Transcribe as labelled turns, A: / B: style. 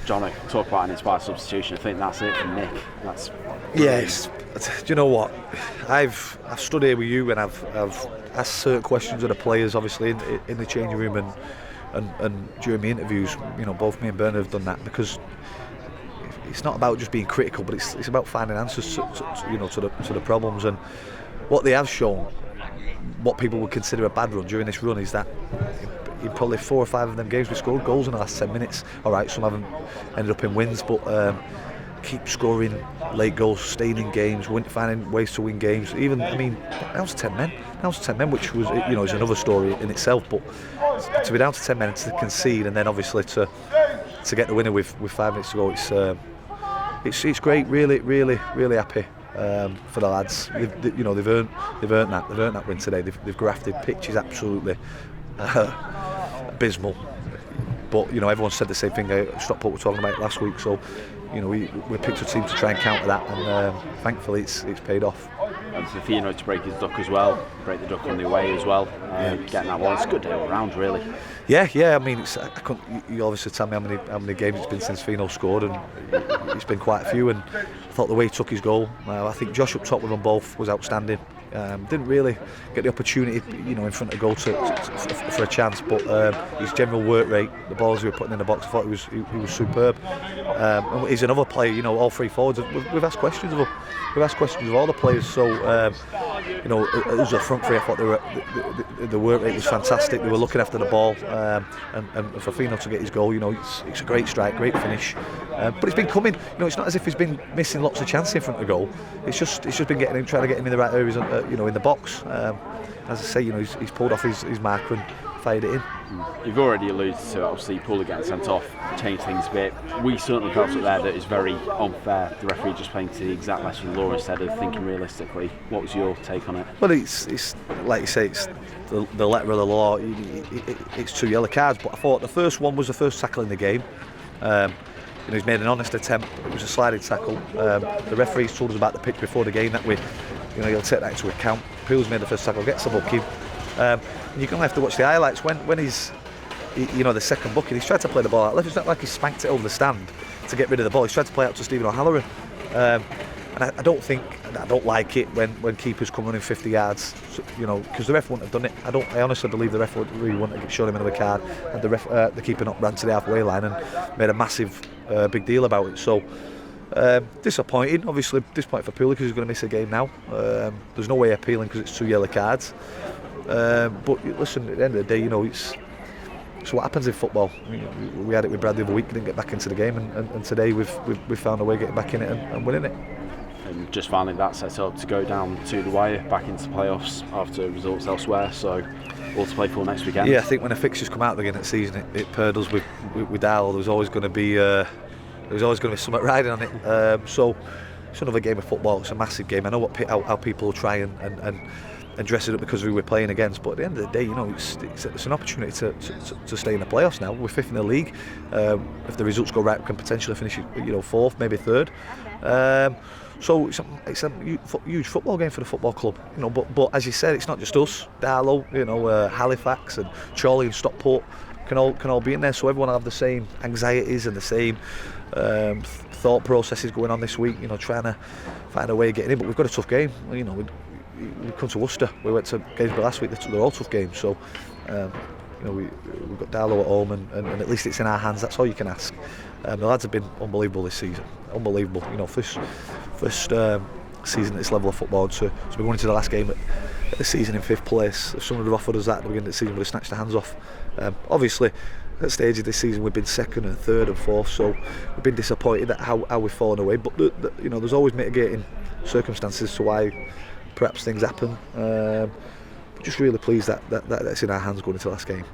A: John, talk about an inspired substitution. I think that's it from Nick. That's
B: yes. Do you know what? I've stood here with you and I've asked certain questions of the players, obviously in the changing room and during the interviews. You know, both me and Bernard have done that, because it's not about just being critical, but it's about finding answers to the problems. And what they have shown, what people would consider a bad run during this run, is that in probably 4 or 5 of them games we scored goals in the last 10 minutes. Alright, some of them ended up in wins, but keep scoring late goals, staying in games, finding ways to win games. Even, I mean, that was 10 men, which was, is another story in itself. But to be down to 10 men and to concede, and then obviously to get the winner with 5 minutes to go, it's great. Really happy for the lads. They've earned that win today. They've grafted. Pitch is absolutely abysmal. But everyone said the same thing. Stockport were talking about it last week. So we picked a team to try and counter that, and thankfully it's paid off.
A: And for Fino to break his duck as well, break the duck on the away as well, getting that one, it's a good day all round, really.
B: Yeah. I mean, you obviously tell me how many games it's been since Fino scored, and it's been quite a few. And I thought the way he took his goal, I think Josh up top with them both was outstanding. Didn't really get the opportunity, in front of goal for a chance, but his general work rate, the balls he was putting in the box, I thought he was superb. And he's another player, all 3 forwards. We've asked questions of him. We've asked questions of all the players. So, it was a front three. I thought the work rate was fantastic. They were looking after the ball, and for Fino to get his goal, it's a great strike, great finish. But it's been coming. It's not as if he's been missing lots of chances in front of goal. It's just been trying to get him in the right areas, in the box. As I say, he's pulled off his marker and fired it in.
A: You've already alluded to, obviously, Pooler getting sent off, changed things a bit. We certainly felt up there that it's very unfair, the referee just playing to the exact lesson law instead of thinking realistically. What was your take on it?
B: Well, it's like you say, it's the letter of the law. It's 2 yellow cards, but I thought the first one was the first tackle in the game. He's made an honest attempt. It was a sliding tackle. The referees told us about the pitch before the game that he'll take that into account. Poole's made the first tackle, gets the booking. And you're going to have to watch the highlights when he's, the second booking. He's tried to play the ball out left. It's not like he spanked it over the stand to get rid of the ball. He's tried to play out to Stephen O'Halloran. And I don't like it when keepers come running 50 yards, because the ref wouldn't have done it. I honestly believe the ref wouldn't have shown him another card, and the keeper not ran to the halfway line and made a massive big deal about it. So disappointing, obviously disappointing for Pooler because he's going to miss a game now. There's no way appealing because it's 2 yellow cards. But listen, at the end of the day, it's what happens in football. We had it with Brad the other week, didn't get back into the game, and today we've found a way of getting back in it and winning it.
A: And just finally, that sets up to go down to the wire, back into playoffs after results elsewhere. So all to play for next weekend.
B: Yeah, I think when the fixtures come out again at season, it paired us with Darlow. There's always going to be something riding on it. So it's another game of football. It's a massive game. I know how people will try and dress it up because we were playing against, but at the end of the day, it's an opportunity to stay in the playoffs now. We're 5th in the league. If the results go right, we can potentially finish 4th, maybe 3rd. So it's a huge football game for the football club, But as you said, it's not just us. Darlow, Halifax and Chorley and Stockport can all be in there. So everyone will have the same anxieties and the same thought processes going on this week. Trying to find a way of getting in. But we've got a tough game. We come to Worcester. We went to Gainsborough last week. They're all tough games. So we've got Darlow at home, and at least it's in our hands. That's all you can ask. The lads have been unbelievable this season. Unbelievable. First season at this level of football. So we're going into the last game at the season in 5th place. If someone had offered us that at the beginning of the season, we'd have snatched the hands off. Obviously, at stages of this season, we've been 2nd and 3rd and 4th. So we've been disappointed at how we've fallen away. But there's always mitigating circumstances to why perhaps things happen. Just really pleased that it's in our hands going into the last game.